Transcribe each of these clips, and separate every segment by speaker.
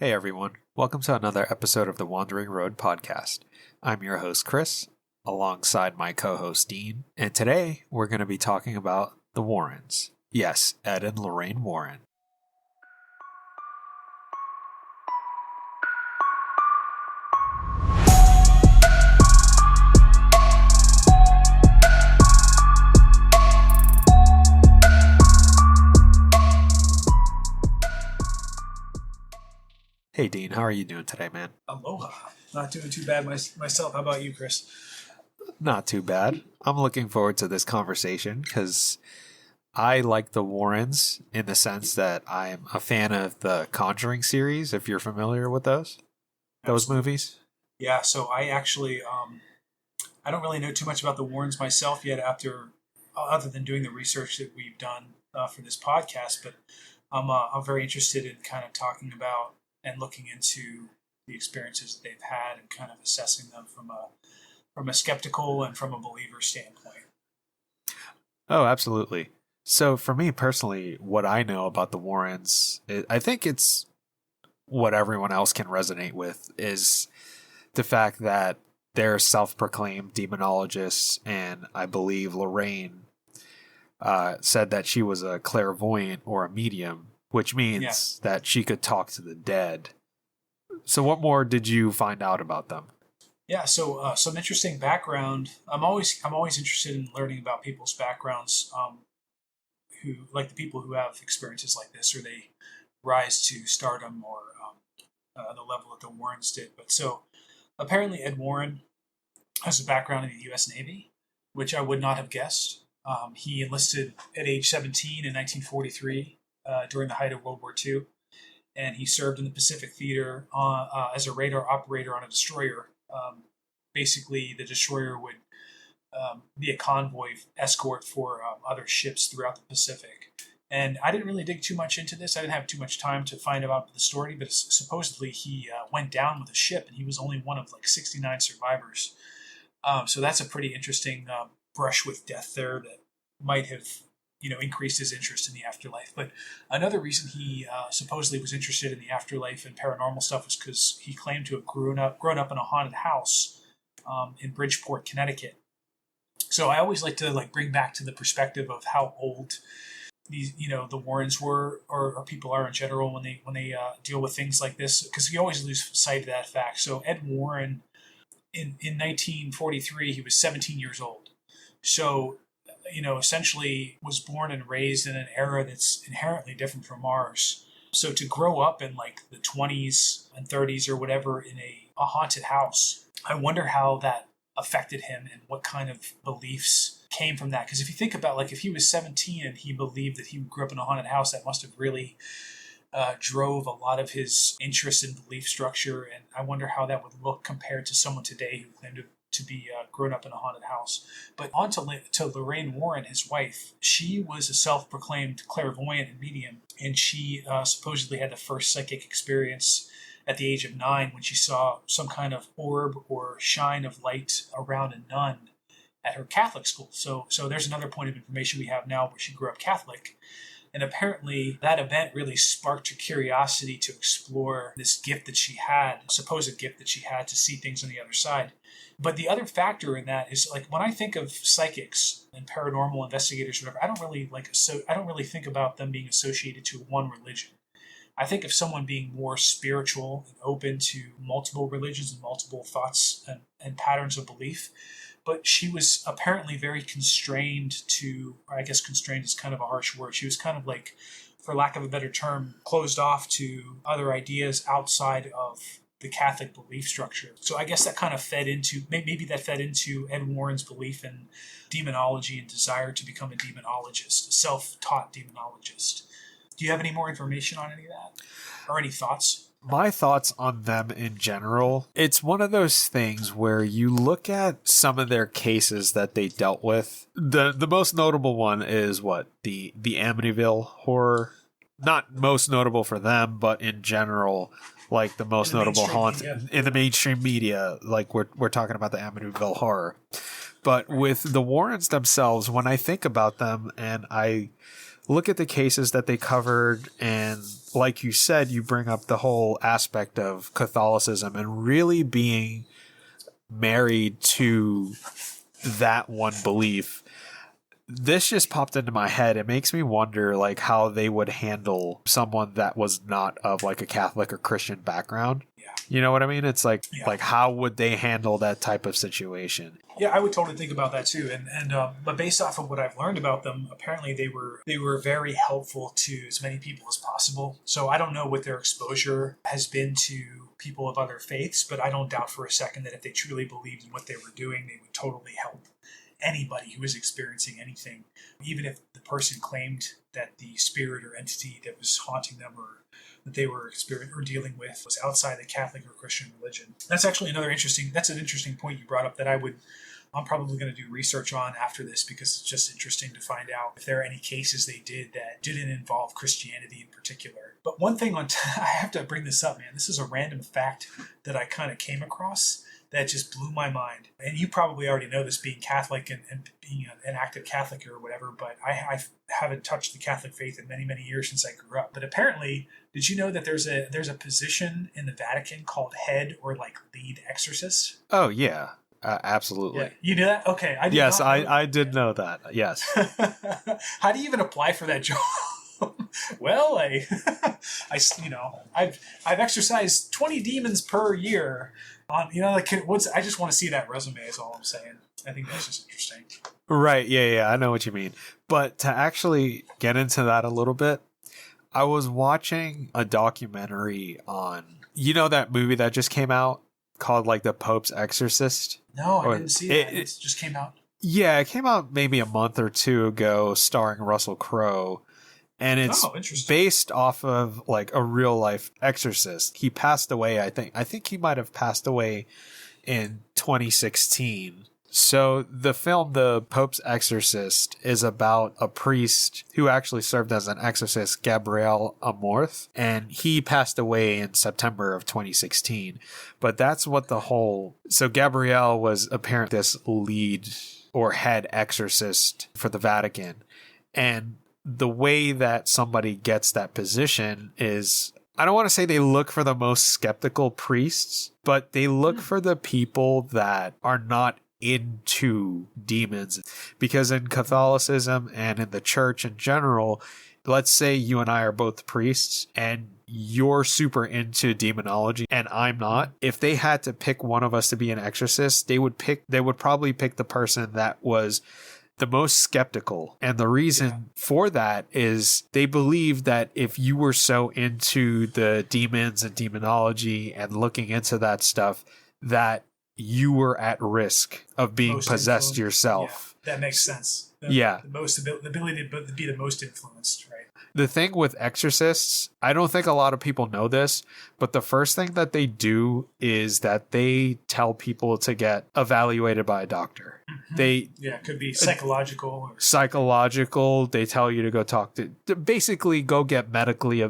Speaker 1: Hey everyone, welcome to another episode of the Wandering Road podcast. I'm your host Chris, alongside my co-host Dean, and today we're going to be talking about the Warrens. Yes, Ed and Lorraine Warren. Hey Dean, how are you doing today, man?
Speaker 2: Aloha. Not doing too bad myself. How about you, Chris?
Speaker 1: Not too bad. I'm looking forward to this conversation because I like the Warrens in the sense that I'm a fan of the Conjuring series, if you're familiar with those movies.
Speaker 2: Yeah, so I actually, I don't really know too much about the Warrens myself yet other than doing the research that we've done for this podcast, but I'm very interested in kind of talking about and looking into the experiences that they've had and kind of assessing them from a skeptical and from a believer standpoint.
Speaker 1: Oh, absolutely. So for me personally, what I know about the Warrens, I think it's what everyone else can resonate with, is the fact that they're self-proclaimed demonologists, and I believe Lorraine said that she was a clairvoyant or a medium, which means that she could talk to the dead. So what more did you find out about them?
Speaker 2: Yeah, so some interesting background. I'm always interested in learning about people's backgrounds, who, like, the people who have experiences like this, or they rise to stardom, or the level that the Warrens did. But so apparently Ed Warren has a background in the U.S. Navy, which I would not have guessed. He enlisted at age 17 in 1943 during the height of World War II, and he served in the Pacific Theater as a radar operator on a destroyer. Basically, the destroyer would be a convoy escort for other ships throughout the Pacific. And I didn't really dig too much into this. I didn't have too much time to find out the story, but supposedly he went down with a ship, and he was only one of 69 survivors. So that's a pretty interesting brush with death there that might have increased his interest in the afterlife. But another reason he supposedly was interested in the afterlife and paranormal stuff was because he claimed to have grown up in a haunted house in Bridgeport, Connecticut. So I always like to bring back to the perspective of how old these the Warrens were, or people are in general when they deal with things like this, because you always lose sight of that fact. So Ed Warren in 1943, he was 17 years old. So essentially was born and raised in an era that's inherently different from ours. So to grow up in the 20s and 30s or whatever in a haunted house, I wonder how that affected him and what kind of beliefs came from that. Because if you think about if he was 17 and he believed that he grew up in a haunted house, that must have really drove a lot of his interest in belief structure. And I wonder how that would look compared to someone today who claimed to be grown up in a haunted house. But on to Lorraine Warren, his wife. She was a self-proclaimed clairvoyant and medium, and she supposedly had the first psychic experience at the age of 9 when she saw some kind of orb or shine of light around a nun at her Catholic school. So there's another point of information we have now where she grew up Catholic. And apparently that event really sparked her curiosity to explore this gift that she had, supposed gift that she had to see things on the other side. But the other factor in that is when I think of psychics and paranormal investigators, whatever, I don't really think about them being associated to one religion. I think of someone being more spiritual and open to multiple religions and multiple thoughts and patterns of belief. But she was apparently very constrained to, or I guess constrained is kind of a harsh word. She was kind of for lack of a better term, closed off to other ideas outside of the Catholic belief structure. So I guess that kind of fed into Ed Warren's belief in demonology and desire to become a demonologist, a self-taught demonologist. Do you have any more information on any of that? Or any thoughts?
Speaker 1: My thoughts on them in general, it's one of those things where you look at some of their cases that they dealt with. The most notable one is the Amityville Horror. Not most notable for them, but in general, the most notable haunt in the mainstream media. We're talking about the Amityville Horror. But with the Warrens themselves, when I think about them and I look at the cases that they covered, and like you said, you bring up the whole aspect of Catholicism and really being married to that one belief. This just popped into my head. It makes me wonder, like, how they would handle someone that was not of like a Catholic or Christian background.
Speaker 2: Yeah.
Speaker 1: You know what I mean? It's like, how would they handle that type of situation?
Speaker 2: Yeah, I would totally think about that too. But based off of what I've learned about them, apparently they were very helpful to as many people as possible. So I don't know what their exposure has been to people of other faiths, but I don't doubt for a second that if they truly believed in what they were doing, they would totally help anybody who was experiencing anything, even if the person claimed that the spirit or entity that was haunting them or that they were experiencing or dealing with was outside the Catholic or Christian religion. That's actually an interesting point you brought up that I'm probably going to do research on after this, because it's just interesting to find out if there are any cases they did that didn't involve Christianity in particular. But one thing I have to bring this up, man. This is a random fact that I kind of came across that just blew my mind. And you probably already know this, being Catholic and being an active Catholic or whatever, but I haven't touched the Catholic faith in many, many years since I grew up. But apparently, did you know that there's a position in the Vatican called head or like lead exorcist?
Speaker 1: Oh, yeah. Absolutely.
Speaker 2: Yeah. You knew that? Okay.
Speaker 1: I did know that. Yes.
Speaker 2: How do you even apply for that job? Well, I've exorcised 20 demons per year. I just want to see that resume is all I'm saying. I think that's just interesting.
Speaker 1: Right. Yeah. I know what you mean. But to actually get into that a little bit, I was watching a documentary on, that movie that just came out called like The Pope's Exorcist.
Speaker 2: No, I didn't see that. It just came out.
Speaker 1: Yeah, it came out maybe a month or two ago, starring Russell Crowe. And it's based off of like a real life exorcist. He passed away, I think. I think he might have passed away in 2016. So the film, The Pope's Exorcist, is about a priest who actually served as an exorcist, Gabriel Amorth, and he passed away in September of 2016. But that's what so Gabriel was apparently this lead or head exorcist for the Vatican. And the way that somebody gets that position is, I don't want to say they look for the most skeptical priests, but they look for the people that are not into demons. Because in Catholicism and in the church in general, let's say you and I are both priests and you're super into demonology and I'm not. If they had to pick one of us to be an exorcist, they would probably pick the person that was the most skeptical. And the reason for that is they believe that if you were so into the demons and demonology and looking into that stuff, that you were at risk of being possessed yourself.
Speaker 2: Yeah, that makes sense.
Speaker 1: The
Speaker 2: ability to be the most influenced, right?
Speaker 1: The thing with exorcists, I don't think a lot of people know this, but the first thing that they do is that they tell people to get evaluated by a doctor. Mm-hmm.
Speaker 2: It could be psychological.
Speaker 1: They tell you to go talk to basically go get medically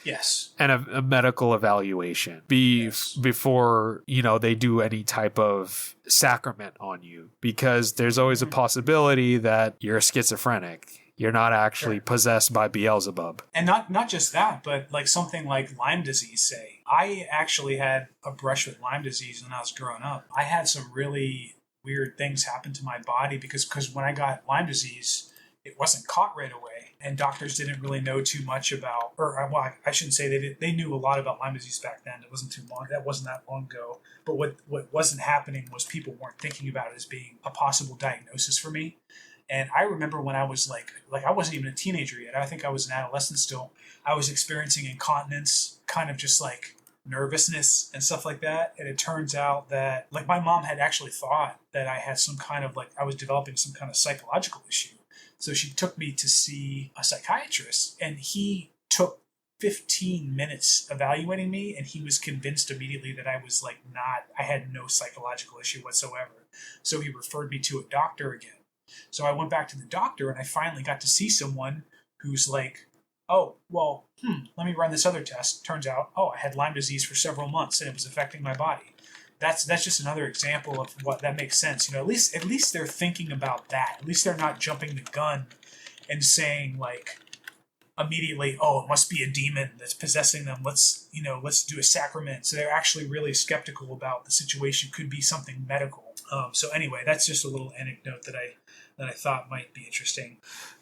Speaker 2: Yes.
Speaker 1: And a medical evaluation before, they do any type of sacrament on you, because there's always a possibility that you're a schizophrenic. You're not actually possessed by Beelzebub.
Speaker 2: And not just that, but like something like Lyme disease, say. I actually had a brush with Lyme disease when I was growing up. I had some really weird things happen to my body because when I got Lyme disease, it wasn't caught right away. And doctors didn't really know too much about, I shouldn't say they knew a lot about Lyme disease back then. It wasn't too long. That wasn't that long ago. But what wasn't happening was people weren't thinking about it as being a possible diagnosis for me. And I remember when I was like I wasn't even a teenager yet. I think I was an adolescent still. I was experiencing incontinence, kind of just like nervousness and stuff like that. And it turns out that like my mom had actually thought that I had some kind of I was developing some kind of psychological issue. So she took me to see a psychiatrist, and he took 15 minutes evaluating me, and he was convinced immediately that I was I had no psychological issue whatsoever. So he referred me to a doctor again. So I went back to the doctor, and I finally got to see someone who's like, oh, well, let me run this other test. Turns out, I had Lyme disease for several months, and it was affecting my body. That's just another example of what that makes sense. At least they're thinking about that. At least they're not jumping the gun and saying immediately, oh, it must be a demon that's possessing them. Let's do a sacrament. So they're actually really skeptical about the situation. Could be something medical. So anyway, that's just a little anecdote that I thought might be interesting.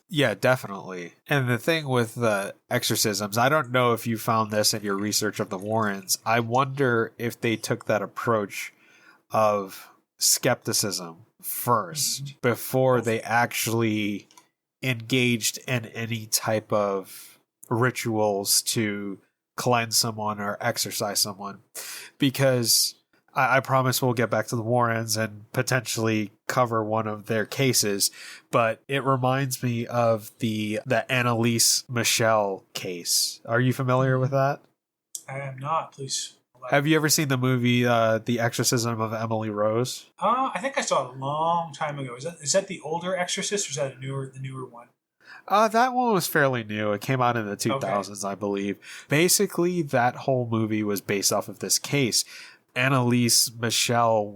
Speaker 1: Yeah, definitely. And the thing with the exorcisms, I don't know if you found this in your research of the Warrens. I wonder if they took that approach of skepticism first before they actually engaged in any type of rituals to cleanse someone or exorcise someone. Because I promise we'll get back to the Warrens and potentially cover one of their cases, but it reminds me of the Annalise Michelle case. Are you familiar with that?
Speaker 2: I am not. Please.
Speaker 1: Have you ever seen the movie The Exorcism of Emily Rose?
Speaker 2: I think I saw it a long time ago. Is that the older Exorcist, or is that the newer one?
Speaker 1: That one was fairly new. It came out in the 2000s, okay. I believe. Basically, that whole movie was based off of this case. Annalise Michelle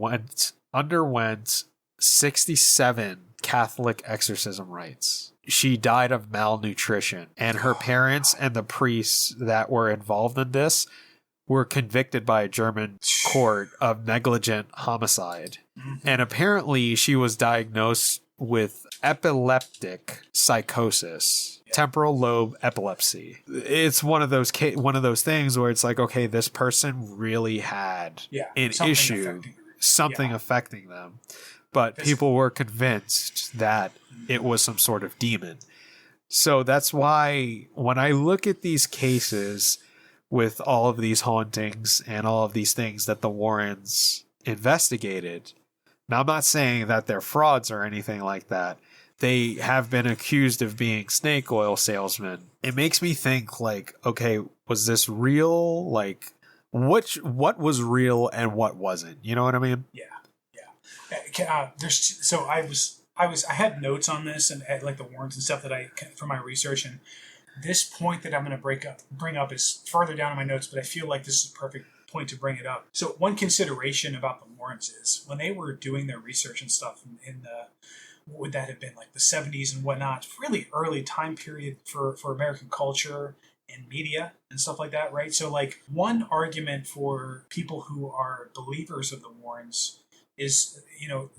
Speaker 1: underwent 67 Catholic exorcism rites. She died of malnutrition, and her parents and the priests that were involved in this were convicted by a German court of negligent homicide. And apparently she was diagnosed with epileptic psychosis, temporal lobe epilepsy. It's one of those things where it's like, okay, this person really had an issue, something affecting them, but people were convinced that it was some sort of demon. So that's why when I look at these cases with all of these hauntings and all of these things that the Warrens investigated, now I'm not saying that they're frauds or anything like that. They have been accused of being snake oil salesmen. It makes me think, like, okay, was this real? Like, what was real and what wasn't? You know what I mean?
Speaker 2: Yeah. I had notes on this and like the Warrens and stuff for my research, and this point that I'm going to bring up is further down in my notes, but I feel like this is a perfect point to bring it up. So one consideration about the Warrens is when they were doing their research and stuff in the, what would that have been, like the 70s and whatnot, really early time period for American culture and media and stuff like that, right? So like one argument for people who are believers of the Warrens is,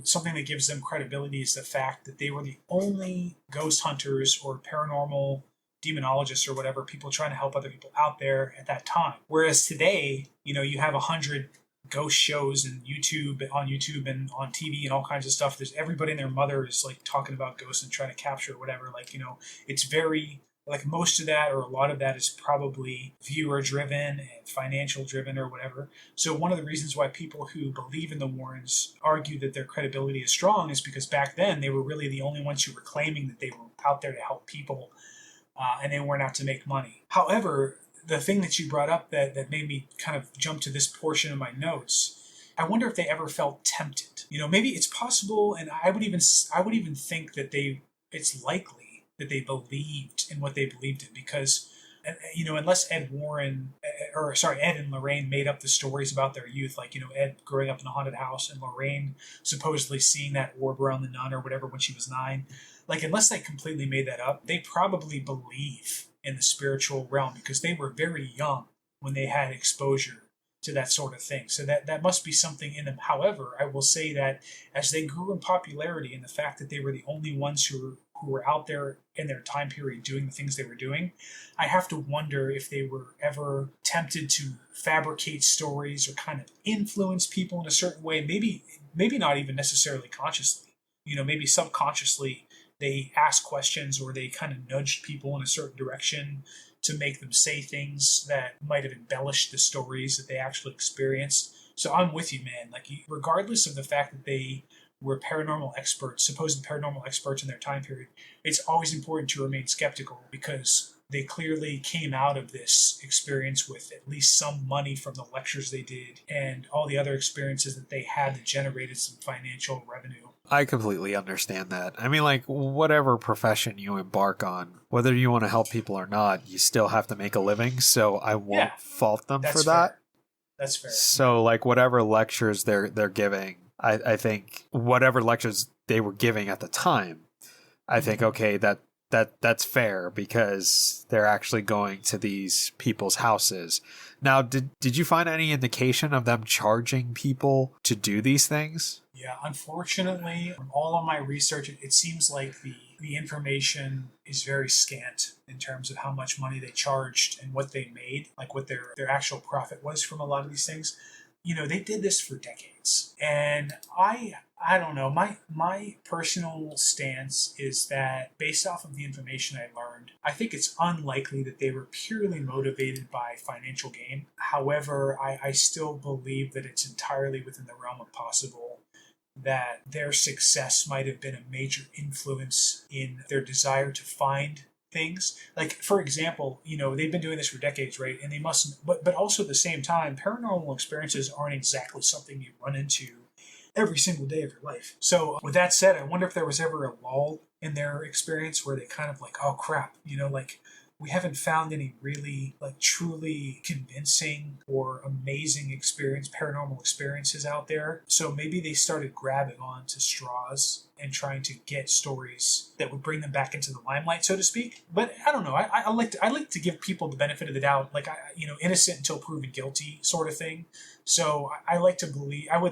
Speaker 2: something that gives them credibility is the fact that they were the only ghost hunters or paranormal demonologists or whatever, people trying to help other people out there at that time. Whereas today, you have 100 ghost shows and on YouTube and on TV and all kinds of stuff. There's everybody and their mother is like talking about ghosts and trying to capture whatever. Like, it's very, like most of that or a lot of that is probably viewer driven and financial driven or whatever. So one of the reasons why people who believe in the Warrens argue that their credibility is strong is because back then they were really the only ones who were claiming that they were out there to help people. And they weren't out to make money. However, the thing that you brought up that made me kind of jump to this portion of my notes, I wonder if they ever felt tempted. Maybe it's possible, and I would even think that it's likely that they believed in what they believed in, because unless Ed and Lorraine made up the stories about their youth, like Ed growing up in a haunted house and Lorraine supposedly seeing that orb around the nun or whatever when she was 9. Like, unless they completely made that up, they probably believe in the spiritual realm because they were very young when they had exposure to that sort of thing. So that must be something in them. However, I will say that as they grew in popularity and the fact that they were the only ones who were out there in their time period doing the things they were doing, I have to wonder if they were ever tempted to fabricate stories or kind of influence people in a certain way, maybe not even necessarily consciously. Maybe subconsciously they asked questions or they kind of nudged people in a certain direction to make them say things that might have embellished the stories that they actually experienced. So I'm with you, man. Like, regardless of the fact that they were supposed paranormal experts in their time period, it's always important to remain skeptical because they clearly came out of this experience with at least some money from the lectures they did and all the other experiences that they had that generated some financial revenue.
Speaker 1: I completely understand that. I mean, like, whatever profession you embark on, whether you want to help people or not, you still have to make a living, so I won't fault them for that.
Speaker 2: That's fair.
Speaker 1: So, like, whatever lectures they're giving, I think whatever lectures they were giving at the time, I think, okay, that's fair because they're actually going to these people's houses. Now, did you find any indication of them charging people to do these things?
Speaker 2: Yeah, unfortunately, from all of my research, it seems like the information is very scant in terms of how much money they charged and what they made, like what their actual profit was from a lot of these things. They did this for decades. And I don't know, my personal stance is that based off of the information I learned, I think it's unlikely that they were purely motivated by financial gain. However, I still believe that it's entirely within the realm of possible that their success might have been a major influence in their desire to find things. Like, for example, they've been doing this for decades, right? And they mustn't, but also at the same time, paranormal experiences aren't exactly something you run into every single day of your life. So with that said, I wonder if there was ever a lull in their experience where they kind of like, oh crap, we haven't found any really truly convincing or amazing paranormal experiences out there. So maybe they started grabbing on to straws and trying to get stories that would bring them back into the limelight, so to speak. But I don't know. I like to give people the benefit of the doubt, innocent until proven guilty sort of thing. So I would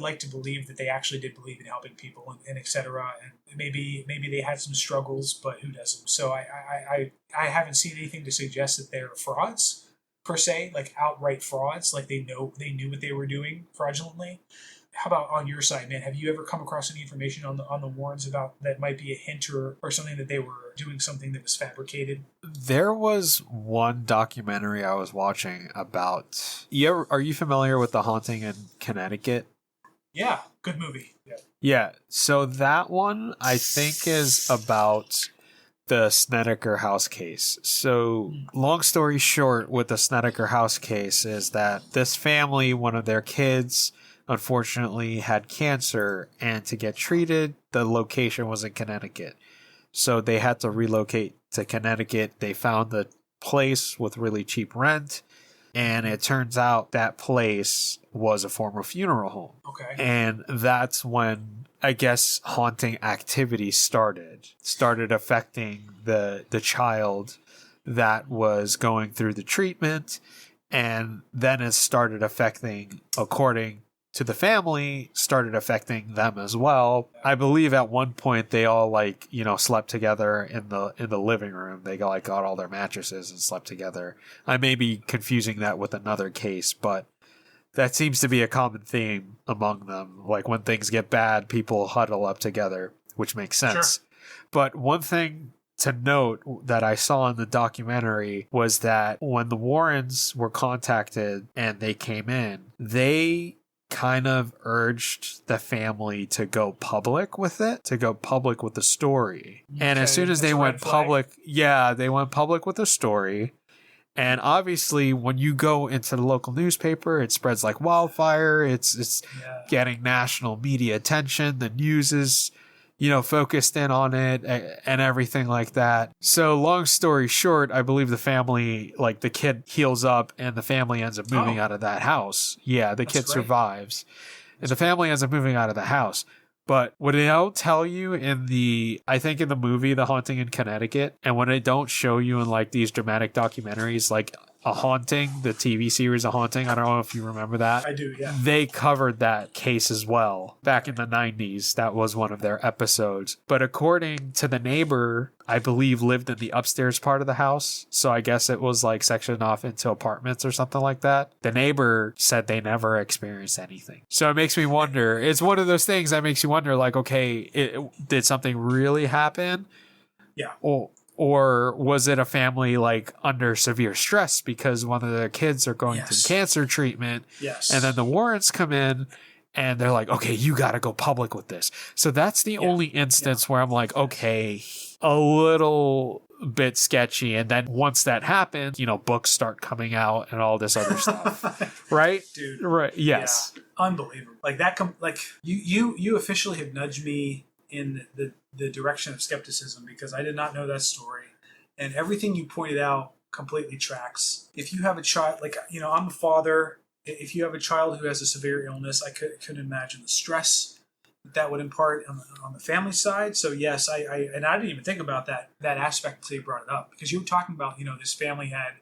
Speaker 2: like to believe that they actually did believe in helping people and et cetera. And maybe they had some struggles, but who doesn't? So I haven't seen anything to suggest that they're frauds per se, like outright frauds, like they knew what they were doing fraudulently. How about on your side, man? Have you ever come across any information on the Warrens about that might be a hint or something that they were doing something that was fabricated?
Speaker 1: There was one documentary I was watching about. Are you familiar with The Haunting in Connecticut?
Speaker 2: Yeah, good movie.
Speaker 1: Yeah. So that one I think is about the Snedeker House case. So long story short, with the Snedeker House case is that this family, one of their kids, unfortunately had cancer, and to get treated, the location was in Connecticut. So they had to relocate to Connecticut. They found a place with really cheap rent, and it turns out that place was a former funeral home.
Speaker 2: Okay.
Speaker 1: And that's when, I guess, haunting activity started affecting the child that was going through the treatment, and then it started affecting, according to the family, started affecting them as well. I believe at one point they all slept together in the living room. They got all their mattresses and slept together. I may be confusing that with another case, but that seems to be a common theme among them. Like when things get bad, people huddle up together, which makes sense. Sure. But one thing to note that I saw in the documentary was that when the Warrens were contacted and they came in, they kind of urged the family to go public with the story. Okay, and as soon as they went public, they went public with the story. And obviously, when you go into the local newspaper, it spreads like wildfire. It's getting national media attention. The news is, focused in on it and everything like that. So long story short, I believe the family, the kid heals up and the family ends up moving out of that house. Yeah, the kid survives. And the family ends up moving out of the house. But what they don't tell you in the movie, The Haunting in Connecticut, and when they don't show you in these dramatic documentaries, like A Haunting, the TV series A Haunting, I don't know if you remember that.
Speaker 2: I do, yeah.
Speaker 1: They covered that case as well. Back in the 90s, that was one of their episodes. But according to the neighbor, I believe lived in the upstairs part of the house. So I guess it was sectioned off into apartments or something like that. The neighbor said they never experienced anything. So it makes me wonder. It's one of those things that makes you wonder, did something really happen?
Speaker 2: Yeah.
Speaker 1: Or was it a family under severe stress because one of their kids are going through cancer treatment?
Speaker 2: Yes.
Speaker 1: And then the Warrens come in and they're like, okay, you got to go public with this. So that's the only instance where I'm like, okay, a little bit sketchy. And then once that happens, books start coming out and all this other stuff. Right?
Speaker 2: Dude.
Speaker 1: Right. Yes.
Speaker 2: Yeah. Unbelievable. You officially have nudged me in the direction of skepticism because I did not know that story. And everything you pointed out completely tracks. If you have a child, I'm a father. If you have a child who has a severe illness, I couldn't imagine the stress that would impart on the family side. So yes, I didn't even think about that aspect until you brought it up, because you were talking about, this family had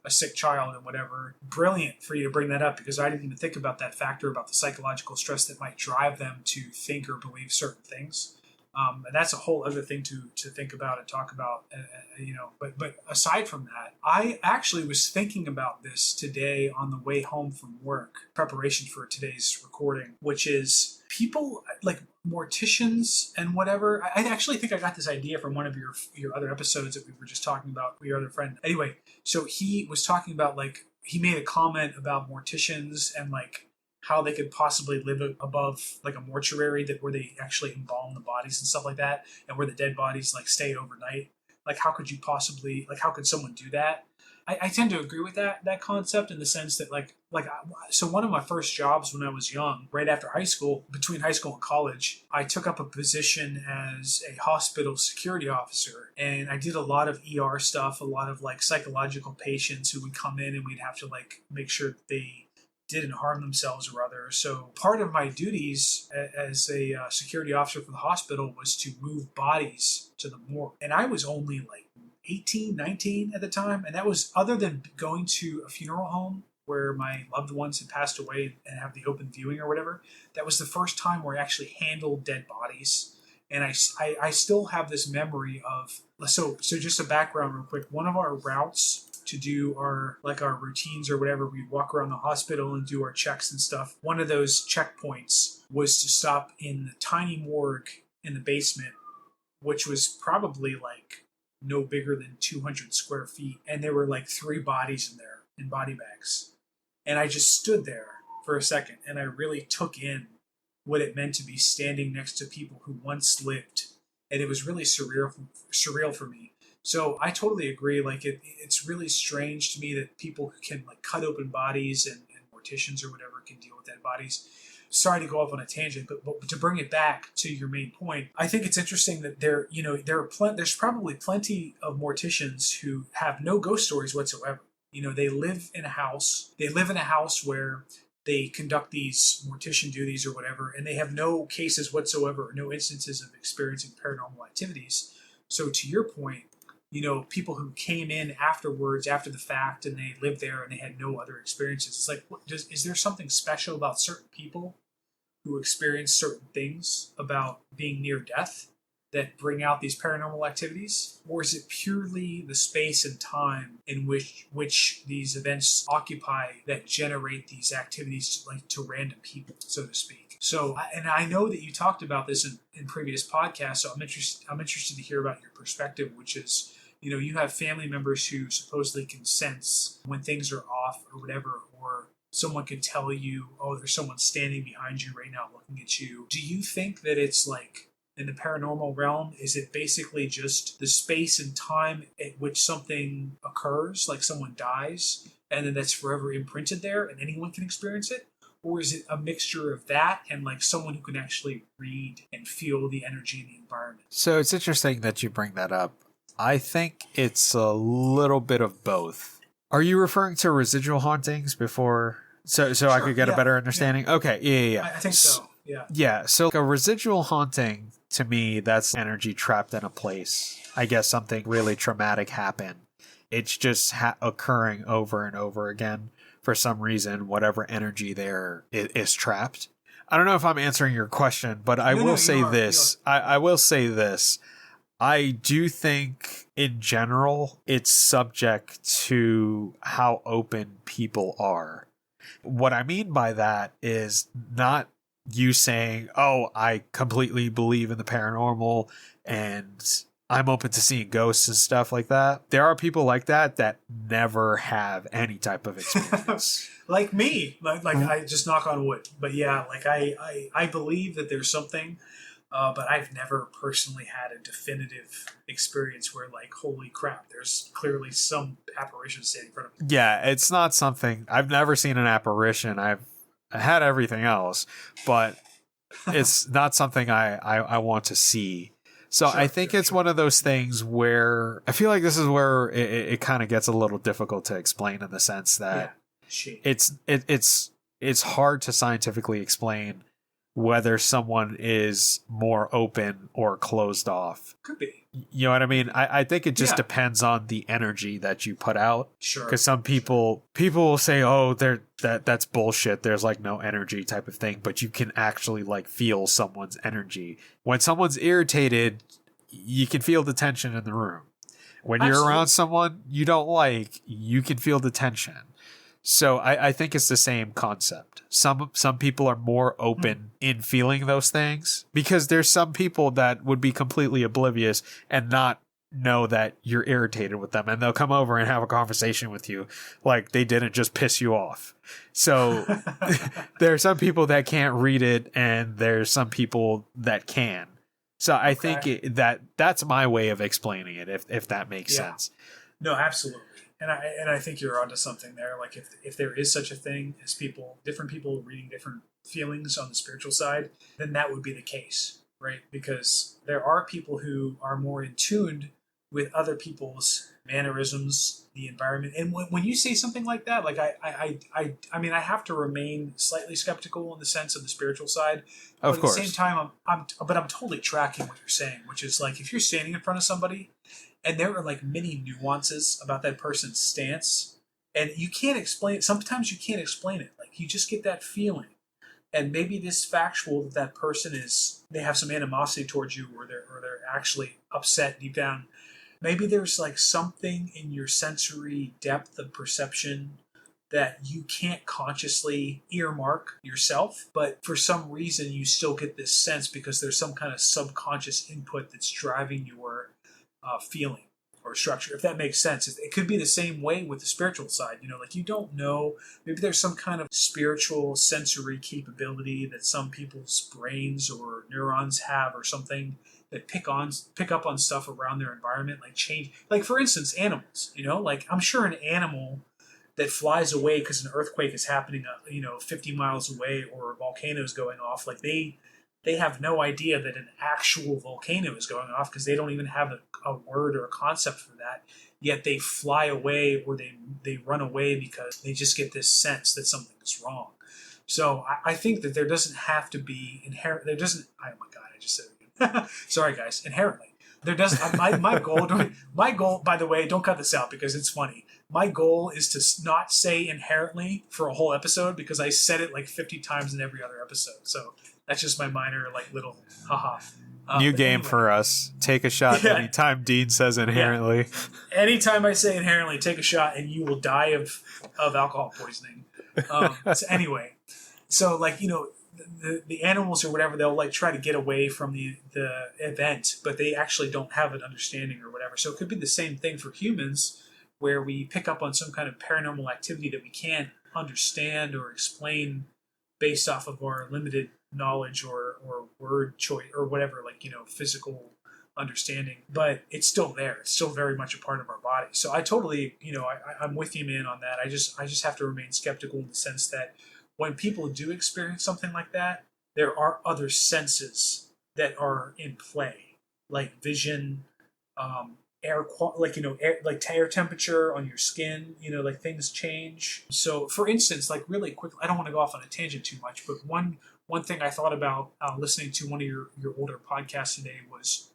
Speaker 2: a sick child and whatever. Brilliant for you to bring that up, because I didn't even think about that factor about the psychological stress that might drive them to think or believe certain things. And that's a whole other thing to think about and talk about, But aside from that, I actually was thinking about this today on the way home from work, preparation for today's recording, which is people like morticians and whatever. I actually think I got this idea from one of your other episodes that we were just talking about with your other friend. Anyway, so he was talking about, like, he made a comment about morticians and like how they could possibly live above like a mortuary where they actually embalm the bodies and stuff like that, and where the dead bodies like stay overnight. Like, how could how could someone do that? I tend to agree with that concept, in the sense that so one of my first jobs when I was young, right after high school, between high school and college, I took up a position as a hospital security officer, and I did a lot of ER stuff, a lot of like psychological patients who would come in, and we'd have to like make sure that they didn't harm themselves or other. So part of my duties as a security officer for the hospital was to move bodies to the morgue. And I was only like 18, 19 at the time. And that was, other than going to a funeral home where my loved ones had passed away and have the open viewing or whatever, that was the first time where I actually handled dead bodies. And I still have this memory of, so just a background real quick. One of our routes to do our routines or whatever, we walk around the hospital and do our checks and stuff. One of those checkpoints was to stop in the tiny morgue in the basement, which was probably like no bigger than 200 square feet. And there were like 3 bodies in there in body bags. And I just stood there for a second, and I really took in what it meant to be standing next to people who once lived. And it was really surreal for me. So I totally agree. Like it's really strange to me that people can like cut open bodies, and morticians or whatever can deal with dead bodies. Sorry to go off on a tangent, but to bring it back to your main point, I think it's interesting that there's probably plenty of morticians who have no ghost stories whatsoever. They live in a house. They live in a house where they conduct these mortician duties or whatever, and they have no cases whatsoever, no instances of experiencing paranormal activities. So to your point, people who came in afterwards, after the fact, and they lived there and they had no other experiences. It's like, is there something special about certain people who experience certain things about being near death that bring out these paranormal activities? Or is it purely the space and time in which these events occupy that generate these activities to random people, so to speak? So, and I know that you talked about this in previous podcasts, so I'm interested to hear about your perspective, which is, you have family members who supposedly can sense when things are off or whatever, or someone can tell you, oh, there's someone standing behind you right now looking at you. Do you think that it's like, in the paranormal realm, is it basically just the space and time at which something occurs, like someone dies, and then that's forever imprinted there and anyone can experience it? Or is it a mixture of that and like someone who can actually read and feel the energy in the environment?
Speaker 1: So it's interesting that you bring that up. I think it's a little bit of both. Are you referring to residual hauntings before? So sure, I could get a better understanding? Yeah. Okay, yeah.
Speaker 2: I think so, yeah.
Speaker 1: Yeah, so like a residual haunting, to me, that's energy trapped in a place. I guess something really traumatic happened. It's just occurring over and over again. For some reason, whatever energy there is trapped. I don't know if I'm answering your question, but I will say this. I will say this. I do think, in general, it's subject to how open people are. What I mean by that is not you saying, oh, I completely believe in the paranormal and I'm open to seeing ghosts and stuff like that. There are people like that never have any type of experience.
Speaker 2: Like me. Like I just knock on wood. But yeah, like I believe that there's something, but I've never personally had a definitive experience where like, holy crap, there's clearly some apparition standing in front of me.
Speaker 1: Yeah, it's not something, I've never seen an apparition. I've had everything else, but it's not something I want to see. So I think it's one of those things where I feel like this is where it kind of gets a little difficult to explain, in the sense that it's hard to scientifically explain whether someone is more open or closed off.
Speaker 2: Could be.
Speaker 1: You know what I mean? I think it just depends on the energy that you put out.
Speaker 2: Sure.
Speaker 1: Because some people will say, oh, that's bullshit. There's like no energy type of thing. But you can actually like feel someone's energy. When someone's irritated, you can feel the tension in the room. When you're around someone you don't like, you can feel the tension. So I think it's the same concept. Some people are more open in feeling those things, because there's some people that would be completely oblivious and not know that you're irritated with them, and they'll come over and have a conversation with you like they didn't just piss you off. So there are some people that can't read it, and there's some people that can. So I think that's my way of explaining it, if that makes sense.
Speaker 2: No, absolutely. And I think you're onto something there. Like if there is such a thing as different people reading different feelings on the spiritual side, then that would be the case, right? Because there are people who are more in tune with other people's mannerisms, the environment. And when you say something like that, like I mean, I have to remain slightly skeptical in the sense of the spiritual side.
Speaker 1: Of course.
Speaker 2: At the same time, I'm totally tracking what you're saying, which is like if you're standing in front of somebody and there are like many nuances about that person's stance, and you can't explain it. Sometimes you can't explain it. Like you just get that feeling. And maybe it is factual that person they have some animosity towards you, or they're actually upset deep down. Maybe there's like something in your sensory depth of perception that you can't consciously earmark yourself, but for some reason you still get this sense because there's some kind of subconscious input that's driving your feeling or structure, if that makes sense. It could be the same way with the spiritual side. You know, like you don't know, maybe there's some kind of spiritual sensory capability that some people's brains or neurons have or something that pick up on stuff around their environment, like change. Like for instance, animals, you know, like I'm sure an animal that flies away because an earthquake is happening, 50 miles away, or a volcano is going off, like they have no idea that an actual volcano is going off because they don't even have a word or a concept for that. Yet they fly away, or they run away because they just get this sense that something is wrong. So I think that there doesn't have to be inherent. There doesn't. Oh my God! I just said it again. Sorry, guys. Inherently, there doesn't. My goal. My goal. By the way, don't cut this out because it's funny. My goal is to not say inherently for a whole episode because I said it like 50 times in every other episode. So that's just my minor like little haha.
Speaker 1: New game for us. Take a shot anytime Dean says inherently.
Speaker 2: Yeah. Anytime I say inherently, take a shot and you will die of alcohol poisoning. So anyway, so like, the animals or whatever, they'll like try to get away from the event, but they actually don't have an understanding or whatever. So it could be the same thing for humans, where we pick up on some kind of paranormal activity that we can't understand or explain based off of our limited knowledge or word choice or whatever, like, physical understanding, but it's still there. It's still very much a part of our body. So I totally, I'm with you, man, on that. I just have to remain skeptical in the sense that when people do experience something like that, there are other senses that are in play, like vision, air, air temperature on your skin, like things change. So for instance, like really quick, I don't want to go off on a tangent too much, but one thing I thought about listening to one of your older podcasts today was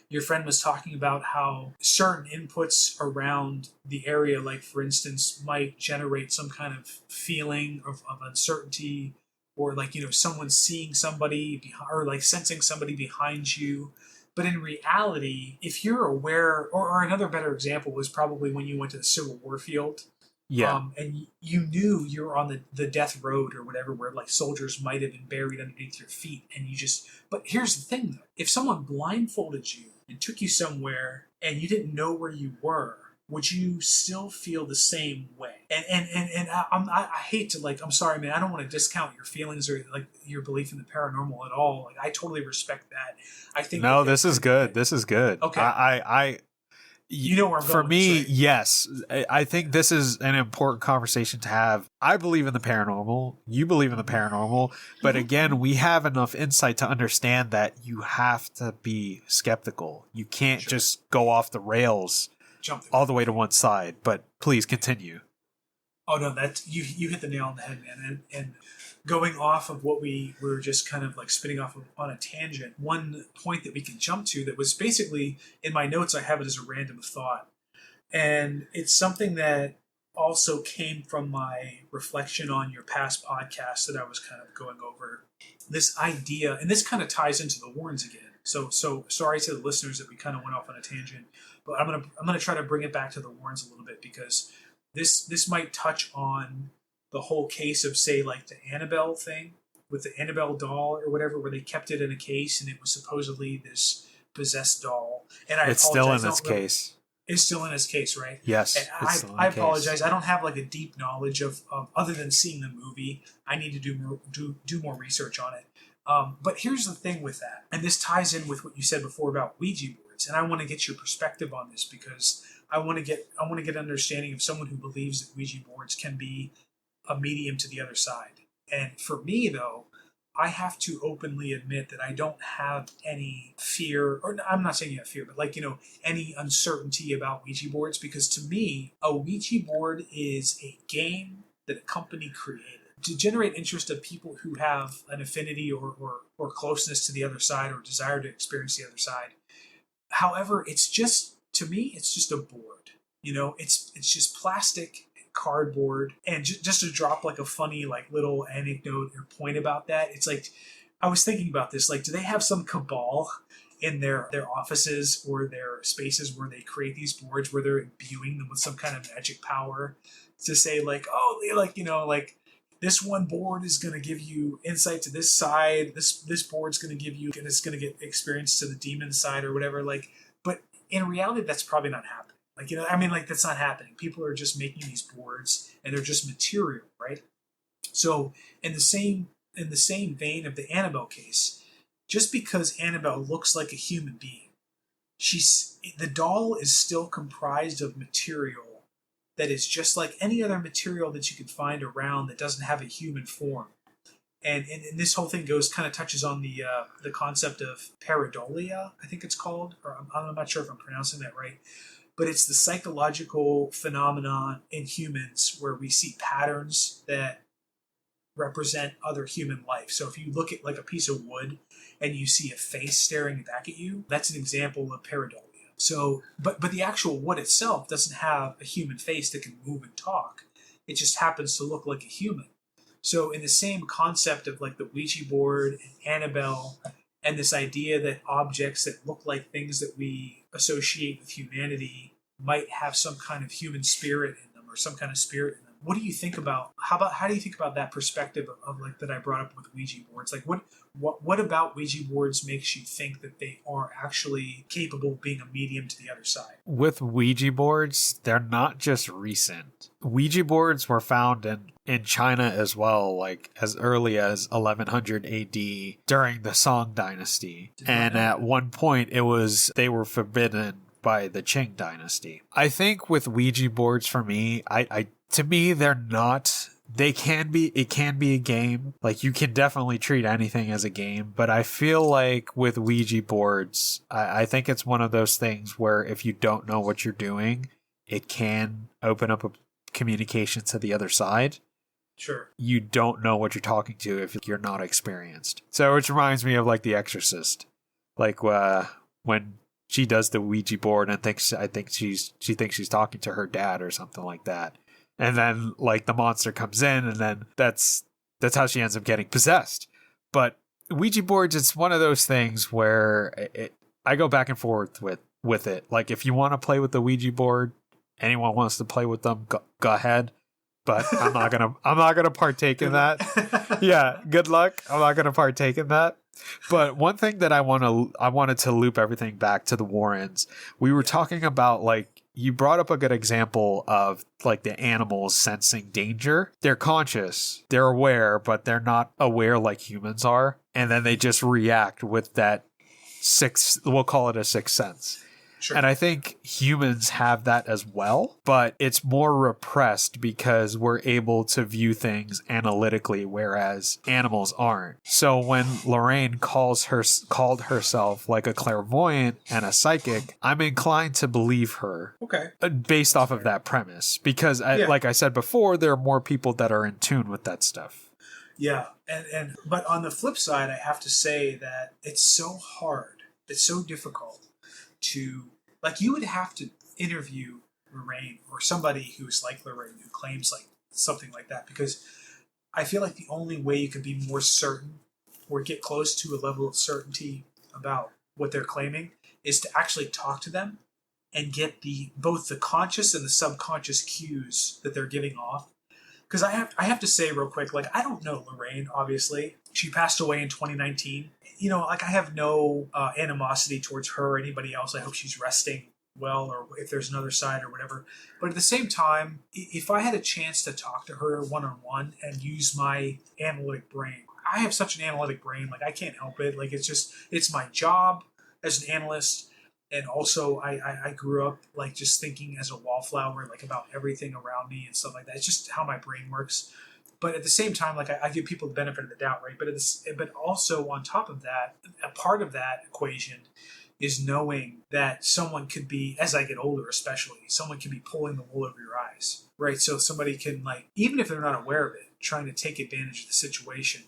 Speaker 2: your friend was talking about how certain inputs around the area, like for instance, might generate some kind of feeling of uncertainty, or like, someone seeing somebody or like sensing somebody behind you. But in reality, if you're aware, or another better example was probably when you went to the Civil War field.
Speaker 1: Yeah.
Speaker 2: And you knew you were on the death road or whatever, where like soldiers might have been buried underneath your feet. And but here's the thing though, if someone blindfolded you and took you somewhere and you didn't know where you were, would you still feel the same way? And I hate to, like, I'm sorry, man, I don't want to discount your feelings or like your belief in the paranormal at all. Like, I totally respect that. I think
Speaker 1: no, this is good. This is good.
Speaker 2: Okay. You know where I'm going.
Speaker 1: For me, yes. I think this is an important conversation to have. I believe in the paranormal. You believe in the paranormal. But again, we have enough insight to understand that you have to be skeptical. You can't just go off the rails all the way to one side. But please continue.
Speaker 2: Oh no, that you hit the nail on the head, man. And going off of what we were just kind of like spinning off of on a tangent, one point that we can jump to that was basically in my notes. I have it as a random thought, and it's something that also came from my reflection on your past podcast that I was kind of going over. This idea, and this kind of ties into the Warrens again. So sorry to the listeners that we kind of went off on a tangent, but I'm gonna try to bring it back to the Warrens a little bit because this might touch on the whole case of, say, like the Annabelle thing with the Annabelle doll or whatever, where they kept it in a case and it was supposedly this possessed doll. And
Speaker 1: it's still in its case.
Speaker 2: It's still in its case, right?
Speaker 1: Yes.
Speaker 2: And I apologize. I don't have like a deep knowledge of other than seeing the movie. I need to do more research on it. But here's the thing with that, and this ties in with what you said before about Ouija boards, and I want to get your perspective on this because I want to get an understanding of someone who believes that Ouija boards can be a medium to the other side. And for me, though, I have to openly admit that I don't have any fear, or I'm not saying you have fear, but like, any uncertainty about Ouija boards, because to me, a Ouija board is a game that a company created to generate interest of people who have an affinity or closeness to the other side or desire to experience the other side. However, it's just, to me, it's just a board. It's just plastic, cardboard, and just to drop like a funny like little anecdote or point about that, it's like I was thinking about this, like, do they have some cabal in their offices or their spaces where they create these boards where they're imbuing them with some kind of magic power to say like, oh, like this one board is going to give you insight to this side, this board's going to give you, and it's going to get experience to the demon side or whatever, like, but in reality that's probably not happening. Like, that's not happening. People are just making these boards and they're just material, right? So in the same vein of the Annabelle case, just because Annabelle looks like a human being, the doll is still comprised of material that is just like any other material that you could find around that doesn't have a human form. And this whole thing touches on the concept of pareidolia, I think it's called, or I'm not sure if I'm pronouncing that right. But it's the psychological phenomenon in humans where we see patterns that represent other human life. So if you look at like a piece of wood and you see a face staring back at you, that's an example of pareidolia. So, but the actual wood itself doesn't have a human face that can move and talk. It just happens to look like a human. So in the same concept of like the Ouija board and Annabelle, and this idea that objects that look like things that we associate with humanity might have some kind of human spirit in them or some kind of spirit in them. What do you think about, how do you think about that perspective of like that I brought up with Ouija boards? Like what about Ouija boards makes you think that they are actually capable of being a medium to the other side?
Speaker 1: With Ouija boards, they're not just recent. Ouija boards were found in China as well, like as early as 1100 AD during the Song Dynasty. And at one point they were forbidden by the Qing Dynasty. I think with Ouija boards, for me, to me, they're not. It can be a game. Like, you can definitely treat anything as a game, but I feel like with Ouija boards, I think it's one of those things where if you don't know what you're doing, it can open up a communication to the other side.
Speaker 2: Sure. You
Speaker 1: don't know what you're talking to if you're not experienced. So, which reminds me of like The Exorcist, like when she does the Ouija board and she thinks she's talking to her dad or something like that. And then like the monster comes in, and then that's how she ends up getting possessed. But Ouija boards, it's one of those things where I go back and forth with it. Like, if you want to play with the Ouija board, anyone wants to play with them, go ahead. But I'm not gonna partake in that. Yeah, good luck. I'm not gonna partake in that. But one thing that I wanted to loop everything back to the Warrens. We were talking about, like, you brought up a good example of like the animals sensing danger. They're conscious, they're aware, but they're not aware like humans are. And then they just react with that we'll call it a sixth sense.
Speaker 2: Sure.
Speaker 1: And I think humans have that as well, but it's more repressed because we're able to view things analytically, whereas animals aren't. So when Lorraine called herself like a clairvoyant and a psychic, I'm inclined to believe her.
Speaker 2: Okay.
Speaker 1: Based off of that premise, because like I said before, there are more people that are in tune with that stuff.
Speaker 2: Yeah, but on the flip side, I have to say that it's so hard, it's so difficult to, like, you would have to interview Lorraine or somebody who's like Lorraine who claims like something like that, because I feel like the only way you can be more certain or get close to a level of certainty about what they're claiming is to actually talk to them and get both the conscious and the subconscious cues that they're giving off. Because I have to say real quick, like, I don't know Lorraine, obviously. She passed away in 2019. You know, like, I have no animosity towards her or anybody else. I hope she's resting well, or if there's another side or whatever. But at the same time, if I had a chance to talk to her one-on-one and use my analytic brain, I have such an analytic brain, like, I can't help it. Like, it's my job as an analyst. And also, I grew up, like, just thinking as a wallflower, like, about everything around me and stuff like that. It's just how my brain works. But at the same time, like, I give people the benefit of the doubt, right? But also, on top of that, a part of that equation is knowing that someone could be, as I get older especially, someone can be pulling the wool over your eyes, right? So somebody can, like, even if they're not aware of it, trying to take advantage of the situation.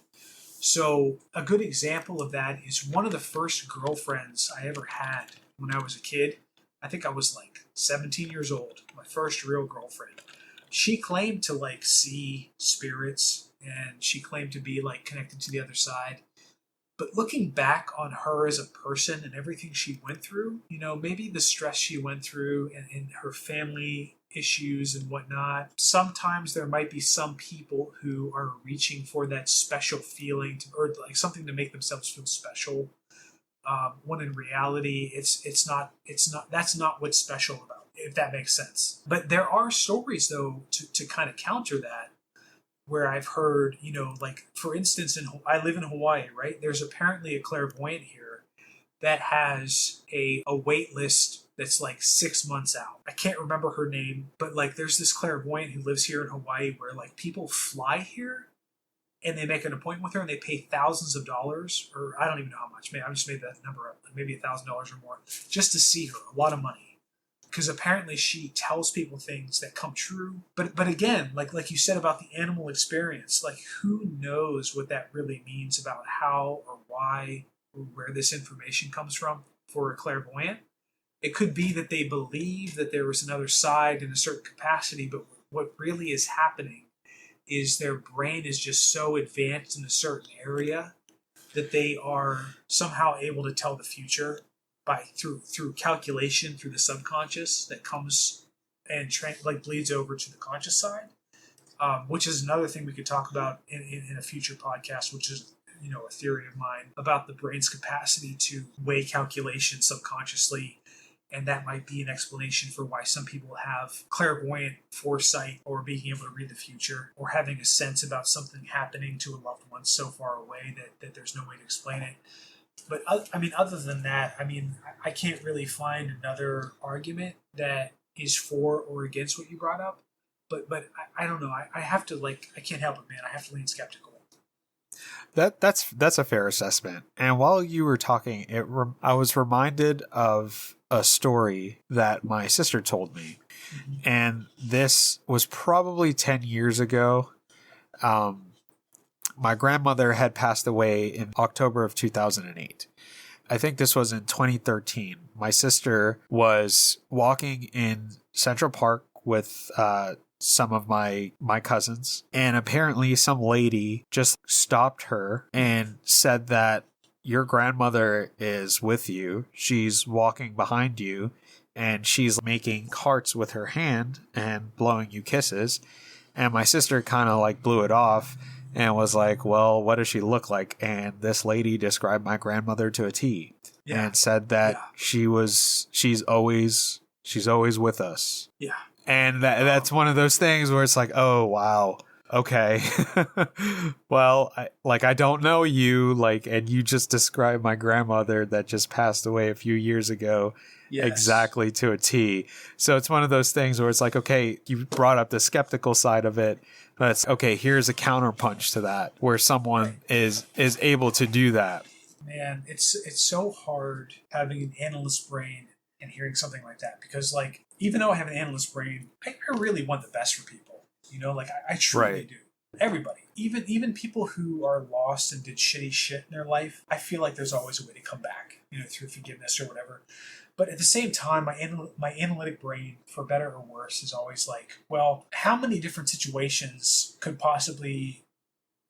Speaker 2: So a good example of that is one of the first girlfriends I ever had when I was a kid. I think I was like 17 years old, my first real girlfriend. She claimed to, like, see spirits, and she claimed to be, like, connected to the other side. But looking back on her as a person and everything she went through, you know, maybe the stress she went through and her family issues and whatnot, sometimes there might be some people who are reaching for that special feeling or like something to make themselves feel special. When in reality, it's not that's not what's special about it, if that makes sense. But there are stories, though, to kind of counter that, where I've heard, you know, like, for instance, I live in Hawaii, right? There's apparently a clairvoyant here that has a wait list that's like 6 months out. I can't remember her name, but, like, there's this clairvoyant who lives here in Hawaii where, like, people fly here and they make an appointment with her and they pay thousands of dollars, or I don't even know how much. Maybe I just made that number up, maybe $1,000 or more, just to see her. A lot of money, because apparently she tells people things that come true. But again, like you said about the animal experience, like, who knows what that really means about how or why or where this information comes from for a clairvoyant. It could be that they believe that there was another side in a certain capacity, but what really is happening is their brain is just so advanced in a certain area that they are somehow able to tell the future through calculation, through the subconscious that comes and bleeds over to the conscious side, which is another thing we could talk about in a future podcast, which is, you know, a theory of mine about the brain's capacity to weigh calculation subconsciously. And that might be an explanation for why some people have clairvoyant foresight, or being able to read the future, or having a sense about something happening to a loved one so far away that there's no way to explain it. But I mean, other than that, I mean, I can't really find another argument that is for or against what you brought up. But I don't know. I have to, like, I can't help it, man. I have to lean skeptical.
Speaker 1: That's a fair assessment. And while you were talking, I was reminded of a story that my sister told me. Mm-hmm. And this was probably 10 years ago. My grandmother had passed away in October of 2008. I think this was in 2013. My sister was walking in Central Park with some of my cousins, and apparently some lady just stopped her and said that your grandmother is with you. She's walking behind you, and she's making hearts with her hand and blowing you kisses. And my sister kind of, like, blew it off and was like, well, what does she look like? And this lady described my grandmother to a T. Yeah. And said that she's always with us. Yeah. And that's one of those things where it's like, oh, wow. Okay. Well, I don't know you, like, and you just described my grandmother that just passed away a few years ago
Speaker 2: Yes.
Speaker 1: exactly to a T. So it's one of those things where it's like, okay, you brought up the skeptical side of it, but it's okay, here's a counterpunch to that where someone is able to do that.
Speaker 2: Man, it's so hard having an analyst brain and hearing something like that, because like, even though I have an analyst brain, I really want the best for people. You know, like I truly do. Everybody, even people who are lost and did shitty shit in their life, I feel like there's always a way to come back, you know, through forgiveness or whatever. But at the same time, my analytic brain, for better or worse, is always like, well, how many different situations could possibly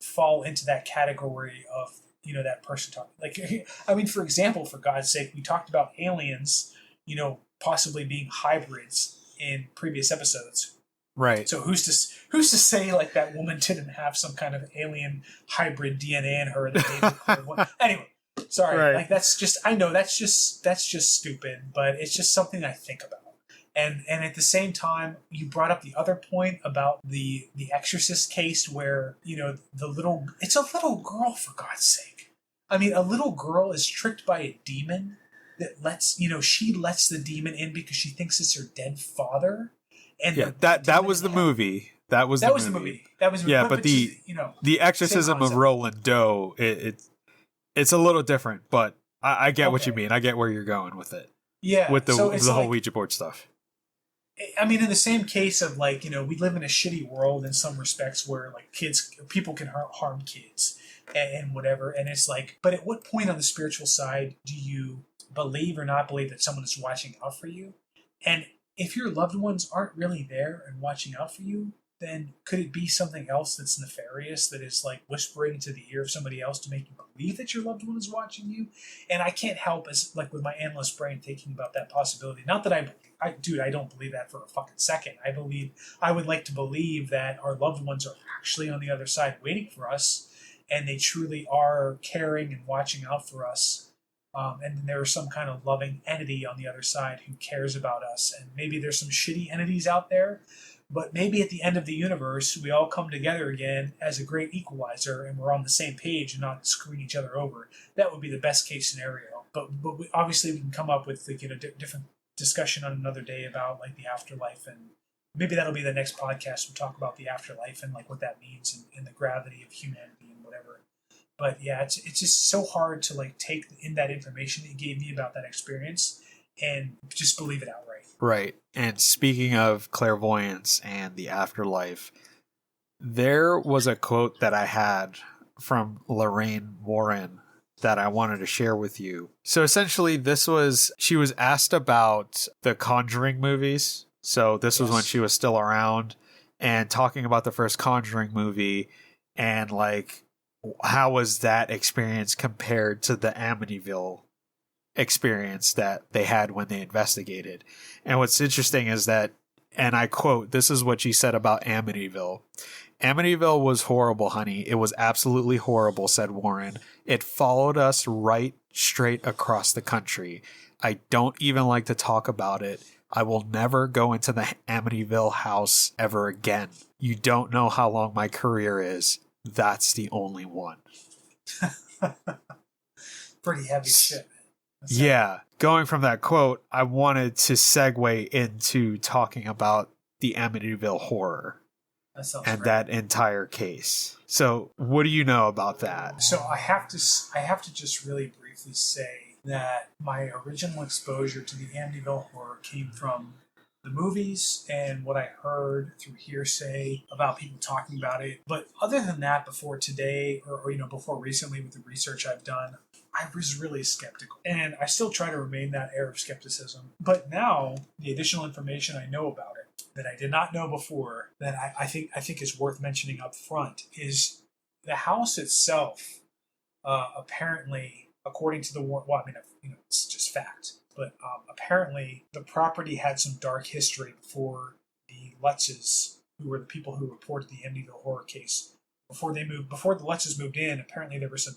Speaker 2: fall into that category of, you know, that person talking? Like, I mean, for example, for God's sake, we talked about aliens, you know, possibly being hybrids in previous episodes.
Speaker 1: Right.
Speaker 2: So who's to say like that woman didn't have some kind of alien hybrid DNA in her that anyway, sorry.
Speaker 1: Right.
Speaker 2: Like that's just, I know that's just stupid, but it's just something I think about. And at the same time, you brought up the other point about the Exorcist case where, you know, it's a little girl, for God's sake. I mean, a little girl is tricked by a demon that she lets the demon in because she thinks it's her dead father. And
Speaker 1: yeah, that was the movie. That was the movie. Yeah, but the Exorcism of Roland Doe, it's a little different, but I get what you mean. I get where you're going with it.
Speaker 2: Yeah,
Speaker 1: with the whole Ouija board stuff.
Speaker 2: I mean, in the same case of like, you know, we live in a shitty world in some respects where like people can harm kids and whatever, and it's like, but at what point on the spiritual side do you believe or not believe that someone is watching out for you? And if your loved ones aren't really there and watching out for you, then could it be something else that's nefarious, that is like whispering into the ear of somebody else to make you believe that your loved one is watching you? And I can't help, as like with my analyst brain, thinking about that possibility. Not that I don't believe that for a fucking second. I would like to believe that our loved ones are actually on the other side waiting for us, and they truly are caring and watching out for us. And then there is some kind of loving entity on the other side who cares about us. And maybe there's some shitty entities out there, but maybe at the end of the universe, we all come together again as a great equalizer, and we're on the same page and not screwing each other over. That would be the best case scenario. But obviously we can come up with like, you know, different discussion on another day about like the afterlife, and maybe that'll be the next podcast. We'll talk about the afterlife and like what that means and the gravity of humanity and whatever. But yeah, it's just so hard to like take in that information that you gave me about that experience and just believe it outright.
Speaker 1: Right. And speaking of clairvoyance and the afterlife, there was a quote that I had from Lorraine Warren that I wanted to share with you. So essentially she was asked about the Conjuring movies. So this was when she was still around, and talking about the first Conjuring movie and like, how was that experience compared to the Amityville experience that they had when they investigated? And what's interesting is that, and I quote, this is what she said about Amityville. Amityville was horrible, honey. It was absolutely horrible, said Warren. It followed us right straight across the country. I don't even like to talk about it. I will never go into the Amityville house ever again. You don't know how long my career is. That's the only one.
Speaker 2: Pretty heavy shit.
Speaker 1: Yeah. Going from that quote, I wanted to segue into talking about the Amityville Horror and
Speaker 2: great.
Speaker 1: That entire case. So what do you know about that?
Speaker 2: So I have to just really briefly say that my original exposure to the Amityville Horror came from the movies and what I heard through hearsay about people talking about it. But other than that, before today, or you know, before recently with the research I've done, I was really skeptical. And I still try to remain that air of skepticism. But now, the additional information I know about it that I did not know before, that I think is worth mentioning up front, is the house itself, apparently, according to the well, I mean, you know, it's just fact. But apparently, the property had some dark history before the Lutzes, who were the people who reported the Amityville Horror case, before the Lutzes moved in. Apparently, there were some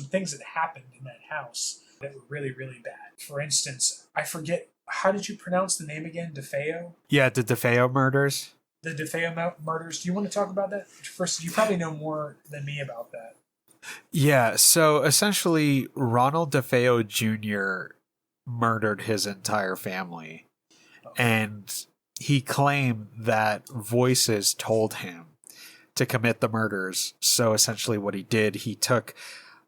Speaker 2: things that happened in that house that were really, really bad. For instance, I forget, how did you pronounce the name again? DeFeo?
Speaker 1: Yeah, the DeFeo murders. The
Speaker 2: DeFeo murders. Do you want to talk about that first? You probably know more than me about that.
Speaker 1: Yeah. So essentially, Ronald DeFeo Jr. murdered his entire family. And he claimed that voices told him to commit the murders. So essentially what he did,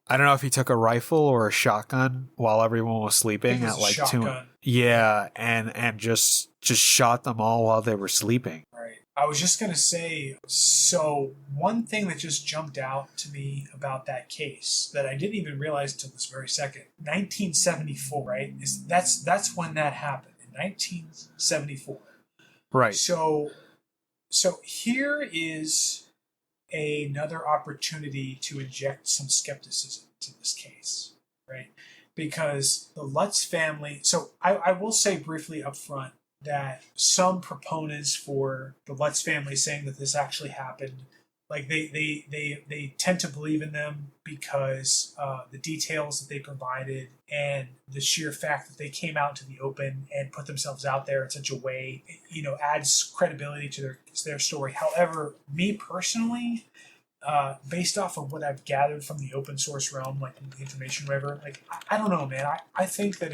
Speaker 1: I don't know if he took a rifle or a shotgun while everyone was sleeping at like
Speaker 2: shotgun.
Speaker 1: And just shot them all while they were sleeping.
Speaker 2: Right. I was just going to say, so one thing that just jumped out to me about that case that I didn't even realize until this very second, 1974, right? That's when that happened, in 1974.
Speaker 1: Right.
Speaker 2: So here is another opportunity to inject some skepticism to this case, right? Because the Lutz family, so I will say briefly up front that some proponents for the Lutz family saying that this actually happened, like they tend to believe in them because the details that they provided and the sheer fact that they came out to the open and put themselves out there in such a way, adds credibility to their story. However, me personally, based off of what I've gathered from the open source realm, like the information, whatever, like I don't know, man. I think that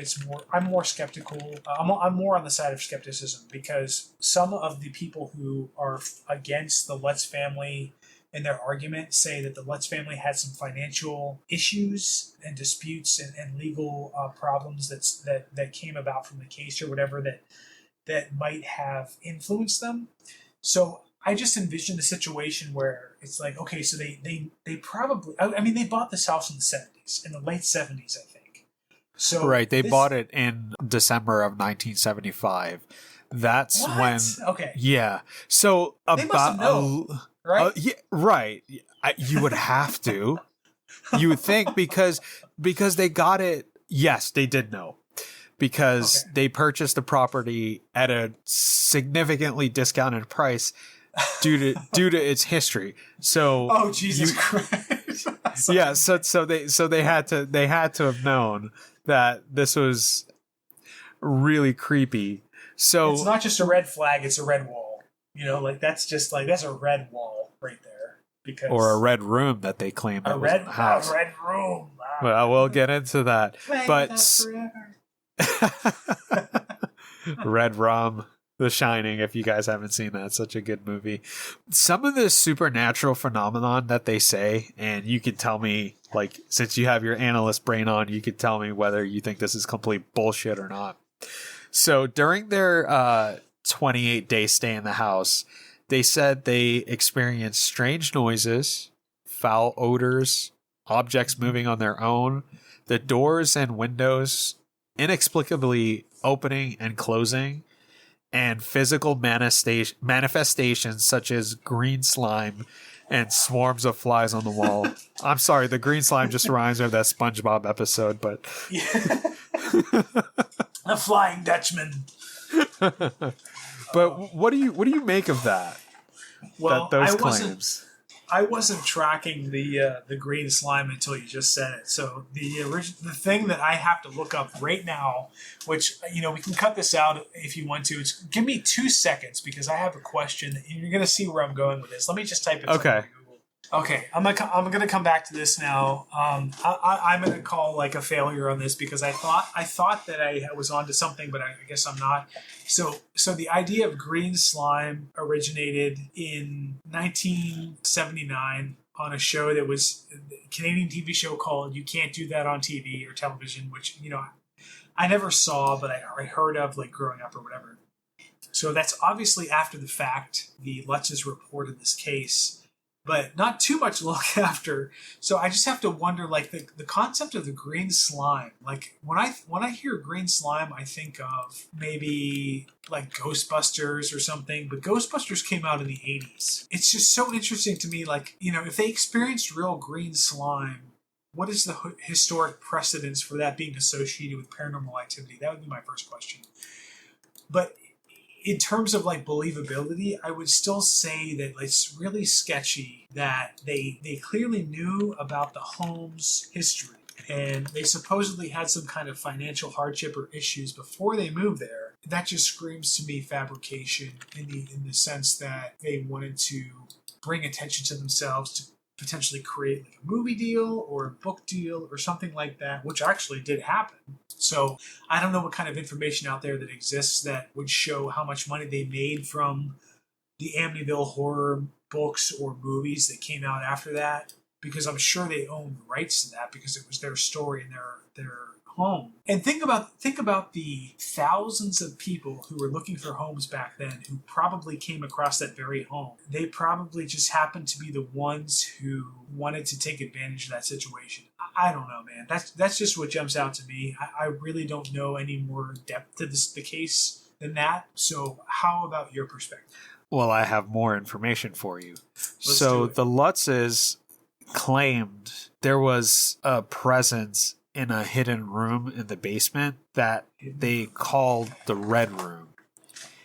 Speaker 2: I'm more skeptical. I'm more on the side of skepticism because some of the people who are against the Lutz family in their argument say that the Lutz family had some financial issues and disputes and legal problems that came about from the case or whatever that might have influenced them. So I just envisioned a situation where it's like, okay, so they probably, they bought this house in the 70s, in the late 70s, I think. So
Speaker 1: right, they bought it in December of 1975. That's
Speaker 2: what?
Speaker 1: when.
Speaker 2: Okay.
Speaker 1: Yeah. So
Speaker 2: they must have known, right?
Speaker 1: Yeah, right. You would have to. You would think because they got it. Yes, they did know. Because they purchased the property at a significantly discounted price due to its history. So
Speaker 2: oh Jesus Christ.
Speaker 1: Yeah, so they had to have known that this was really creepy. So
Speaker 2: it's not just a red flag, it's a red wall. That's a red wall right there.
Speaker 1: Or a red room that they claimed that was in the house.
Speaker 2: A red room.
Speaker 1: Well, we'll get into that. But Red Rum, The Shining, if you guys haven't seen that, it's such a good movie. Some of the supernatural phenomenon that they say, and you could tell me, like, since you have your analyst brain on, you could tell me whether you think this is complete bullshit or not. So during their 28-day stay in the house, they said they experienced strange noises, foul odors, objects moving on their own, the doors and windows inexplicably opening and closing, and physical manifestations such as green slime and swarms of flies on the wall. I'm sorry, the green slime just reminds me of that SpongeBob episode, but
Speaker 2: a Flying Dutchman.
Speaker 1: But what do you make of that?
Speaker 2: Well,
Speaker 1: those claims.
Speaker 2: I wasn't tracking the green slime until you just said it. So the thing that I have to look up right now, which we can cut this out if you want to. Give me 2 seconds because I have a question and you're gonna see where I'm going with this. Let me just type it.
Speaker 1: Okay.
Speaker 2: Okay, I'm gonna come back to this now. I'm gonna call like a failure on this because I thought that I was onto something, but I guess I'm not. So the idea of green slime originated in 1979 on a show that was a Canadian TV show called "You Can't Do That on TV" or television, which I never saw, but I heard of like growing up or whatever. So that's obviously after the fact. The Lutzes reported this case. But not too much long after. So I just have to wonder, like, the concept of the green slime. Like, when I hear green slime, I think of maybe, like, Ghostbusters or something. But Ghostbusters came out in the 80s. It's just so interesting to me, like, if they experienced real green slime, what is the historic precedence for that being associated with paranormal activity? That would be my first question. But in terms of like believability, I would still say that it's really sketchy that they clearly knew about the home's history and they supposedly had some kind of financial hardship or issues before they moved there. That just screams to me fabrication in the sense that they wanted to bring attention to themselves to potentially create like a movie deal or a book deal or something like that, which actually did happen. So I don't know what kind of information out there that exists that would show how much money they made from the Amityville Horror books or movies that came out after that, because I'm sure they owned the rights to that because it was their story and their home. And think about the thousands of people who were looking for homes back then who probably came across that very home. They probably just happened to be the ones who wanted to take advantage of that situation. I don't know, man. That's just what jumps out to me. I really don't know any more depth to the case than that. So how about your perspective?
Speaker 1: Well, I have more information for you.
Speaker 2: Let's do it.
Speaker 1: The Lutzes claimed there was a presence in a hidden room in the basement that they called the Red Room.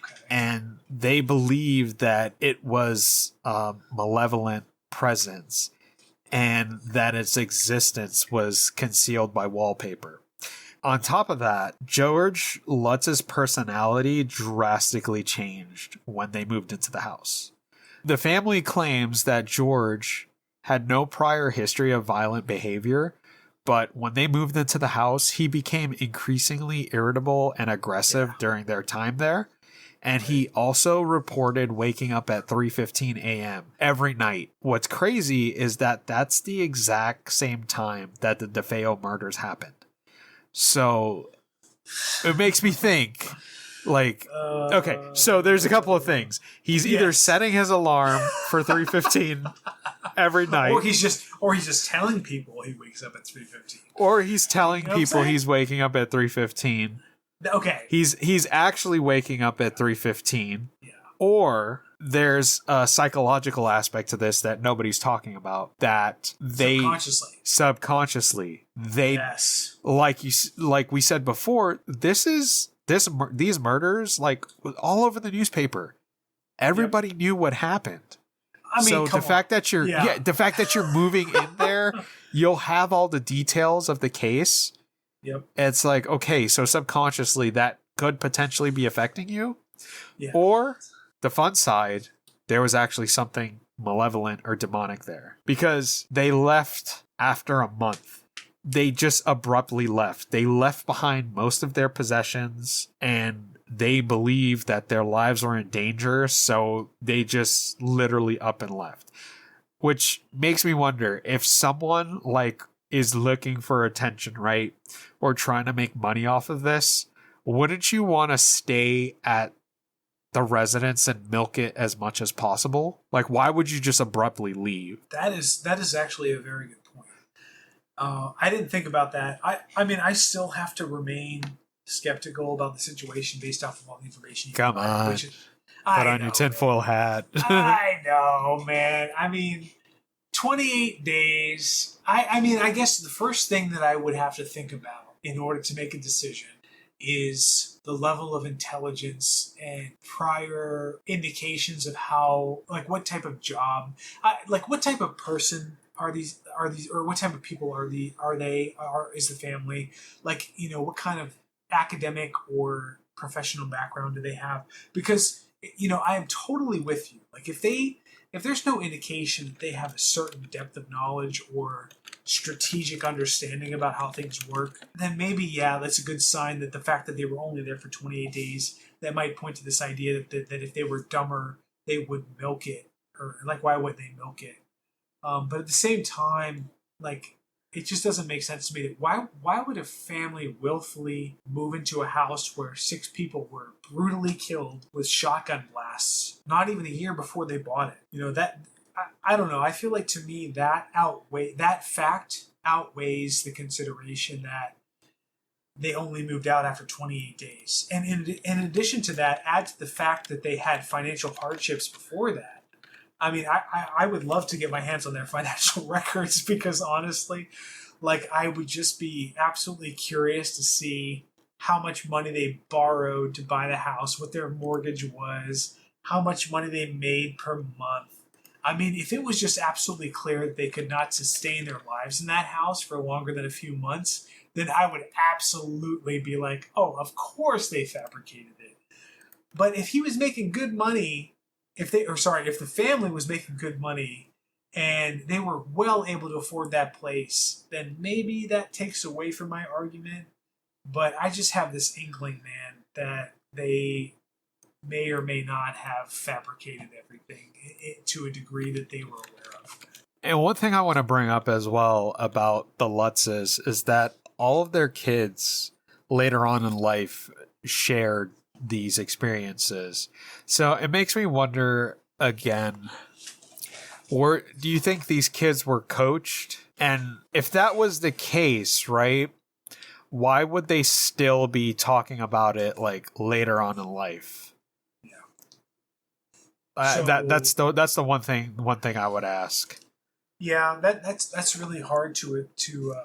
Speaker 2: Okay.
Speaker 1: And they believed that it was a malevolent presence and that its existence was concealed by wallpaper. On top of that, George Lutz's personality drastically changed when they moved into the house. The family claims that George had no prior history of violent behavior, but when they moved into the house, he became increasingly irritable and aggressive during their time there. And he also reported waking up at 3:15 a.m. every night. What's crazy is that that's the exact same time that the DeFeo murders happened. So it makes me think, like, okay, so there's a couple of things. He's either setting his alarm for 3:15 every night,
Speaker 2: or he's just telling people he wakes up at 3:15,
Speaker 1: or he's telling people he's waking up at 3:15.
Speaker 2: Okay,
Speaker 1: he's actually waking up at 3:15.
Speaker 2: Yeah.
Speaker 1: Or there's a psychological aspect to this that nobody's talking about, that they subconsciously
Speaker 2: yes,
Speaker 1: like we said before, these murders, like, all over the newspaper. Everybody knew what happened.
Speaker 2: I mean,
Speaker 1: so the fact that you're moving in there, you'll have all the details of the case.
Speaker 2: Yep.
Speaker 1: It's like, okay, so subconsciously that could potentially be affecting you.
Speaker 2: Yeah.
Speaker 1: Or the fun side, there was actually something malevolent or demonic there, because they left after a month. They just abruptly left. They left behind most of their possessions, and they believed that their lives were in danger, so they just literally up and left. Which makes me wonder, if someone like is looking for attention, right, or trying to make money off of this, wouldn't you want to stay at the residence and milk it as much as possible? Like, why would you just abruptly leave?
Speaker 2: That is actually a very good point. I didn't think about that. I mean, I still have to remain skeptical about the situation based off of all the information.
Speaker 1: Come on, put on your tinfoil hat.
Speaker 2: I know, man. I mean, 28 days. I mean, I guess the first thing that I would have to think about in order to make a decision is the level of intelligence and prior indications of how, like, what type of job, like, what type of person are these, or what type of people are is the family, like, you know, what kind of academic or professional background do they have? Because, you know, I am totally with you. Like, if there's no indication that they have a certain depth of knowledge or strategic understanding about how things work, then maybe, that's a good sign that the fact that they were only there for 28 days, that might point to this idea that if they were dumber, they would milk it. Or, like, why would they milk it? But at the same time, like, it just doesn't make sense to me that why would a family willfully move into a house where 6 people were brutally killed with shotgun blasts not even a year before they bought it? You know, that I don't know. I feel like, to me, that fact outweighs the consideration that they only moved out after 28 days. And in addition to that, add to the fact that they had financial hardships before that. I mean, I would love to get my hands on their financial records, because honestly, like, I would just be absolutely curious to see how much money they borrowed to buy the house, what their mortgage was, how much money they made per month. I mean, if it was just absolutely clear that they could not sustain their lives in that house for longer than a few months, then I would absolutely be like, oh, of course they fabricated it. But if he was making good money, if the family was making good money and they were well able to afford that place, then maybe that takes away from my argument. But I just have this inkling, man, that they may or may not have fabricated everything to a degree that they were aware of.
Speaker 1: And one thing I want to bring up as well about the Lutzes is that all of their kids later on in life shared these experiences. So it makes me wonder again, do you think these kids were coached? And if that was the case, right, why would they still be talking about it like later on in life?
Speaker 2: Yeah.
Speaker 1: That's the one thing I would ask.
Speaker 2: Yeah, that's really hard to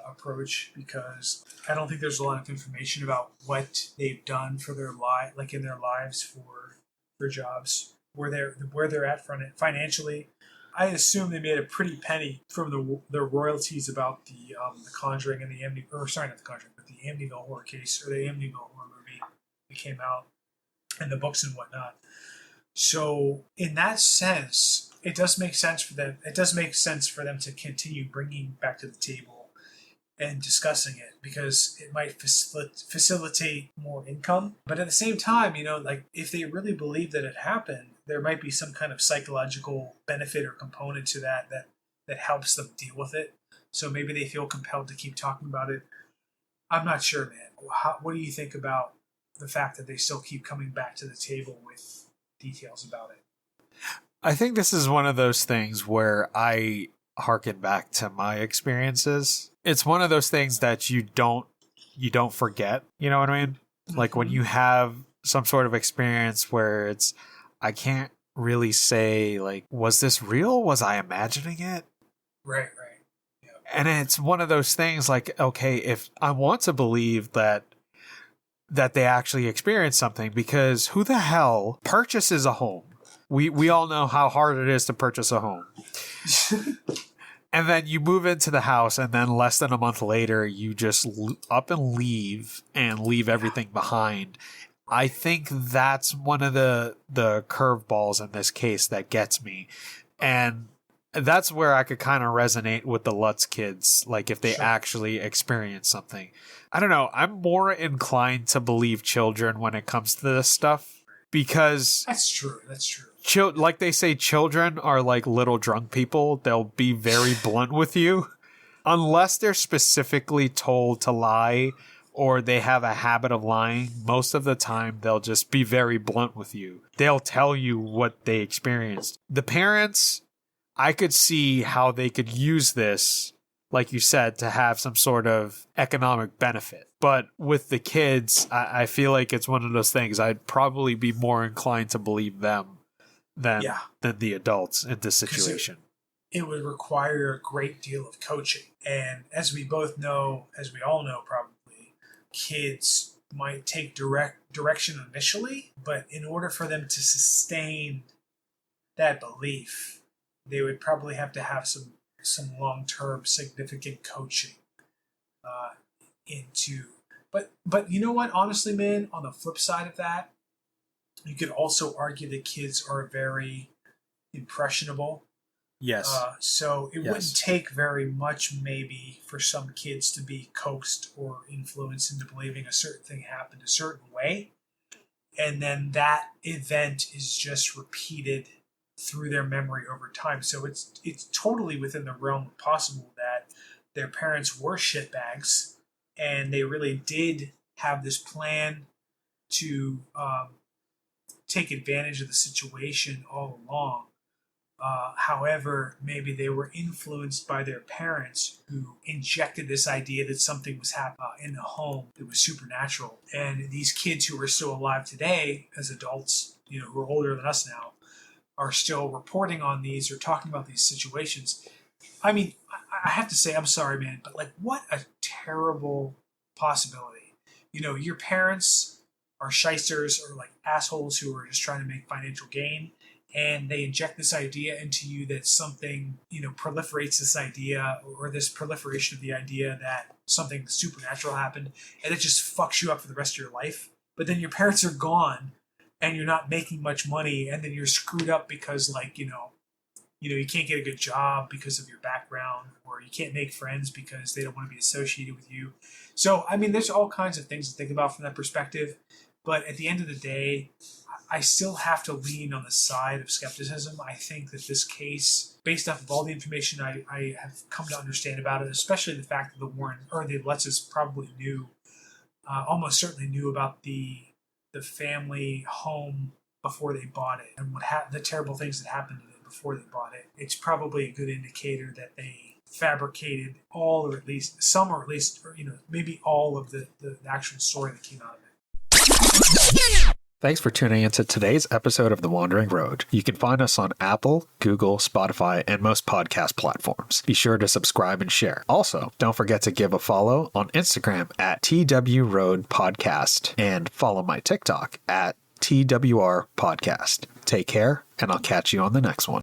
Speaker 2: approach, because I don't think there's a lot of information about what they've done for their like in their lives for jobs, where they're at financially. I assume they made a pretty penny from the royalties about the Conjuring and the not the Conjuring, but the Amityville Horror case, or the Amityville Horror movie that came out, and the books and whatnot. So in that sense, it does make sense for them. It does make sense for them to continue bringing back to the table and discussing it, because it might facilitate more income. But at the same time, like if they really believe that it happened, there might be some kind of psychological benefit or component to that helps them deal with it. So maybe they feel compelled to keep talking about it. I'm not sure, man. What do you think about the fact that they still keep coming back to the table with details about it?
Speaker 1: I think this is one of those things where I harken back to my experiences. It's one of those things that you don't forget. You know what I mean? Mm-hmm. Like when you have some sort of experience where I can't really say, like, was this real? Was I imagining it?
Speaker 2: Right.
Speaker 1: Yeah. And it's one of those things like, okay, if I want to believe that they actually experienced something, because who the hell purchases a home? We all know how hard it is to purchase a home. And then you move into the house, and then less than a month later, you just up and leave everything behind. I think that's one of the curveballs in this case that gets me. And that's where I could kind of resonate with the Lutz kids, like if they actually experience something. I don't know. I'm more inclined to believe children when it comes to this stuff, because
Speaker 2: That's true.
Speaker 1: Like they say, children are like little drunk people. They'll be very blunt with you. Unless they're specifically told to lie or they have a habit of lying, most of the time they'll just be very blunt with you. They'll tell you what they experienced. The parents, I could see how they could use this, like you said, to have some sort of economic benefit. But with the kids, I feel like it's one of those things. I'd probably be more inclined to believe them than the adults in this situation.
Speaker 2: It would require a great deal of coaching. And as we all know probably, kids might take direction initially, but in order for them to sustain that belief, they would probably have to have some long-term significant coaching but you know what, honestly, man, on the flip side of that, you could also argue that kids are very impressionable.
Speaker 1: Yes.
Speaker 2: So it wouldn't take very much, maybe, for some kids to be coaxed or influenced into believing a certain thing happened a certain way. And then that event is just repeated through their memory over time. So it's totally within the realm of possible that their parents were shitbags and they really did have this plan to take advantage of the situation all along. However, maybe they were influenced by their parents, who injected this idea that something was happening in the home that was supernatural. And these kids who are still alive today as adults, who are older than us now, are still reporting on these or talking about these situations. I mean, I have to say, I'm sorry, man, but like, what a terrible possibility. Your parents are shysters or like assholes who are just trying to make financial gain, and they inject this idea into you that something, proliferates this idea, or this proliferation of the idea that something supernatural happened, and it just fucks you up for the rest of your life. But then your parents are gone, and you're not making much money, and then you're screwed up because, like, you can't get a good job because of your background, or you can't make friends because they don't want to be associated with you. So, I mean, there's all kinds of things to think about from that perspective. But at the end of the day, I still have to lean on the side of skepticism. I think that this case, based off of all the information I have come to understand about it, especially the fact that the Lutzes probably knew, almost certainly knew about the family home before they bought it, and the terrible things that happened to them before they bought it. It's probably a good indicator that they fabricated all, or at least some, or at least, or, maybe all of the actual story that came out of it.
Speaker 1: Thanks for tuning into today's episode of The Wandering Road. You can find us on Apple, Google, Spotify, and most podcast platforms. Be sure to subscribe and share. Also, don't forget to give a follow on Instagram at twroadpodcast and follow my TikTok at twrpodcast. Take care, and I'll catch you on the next one.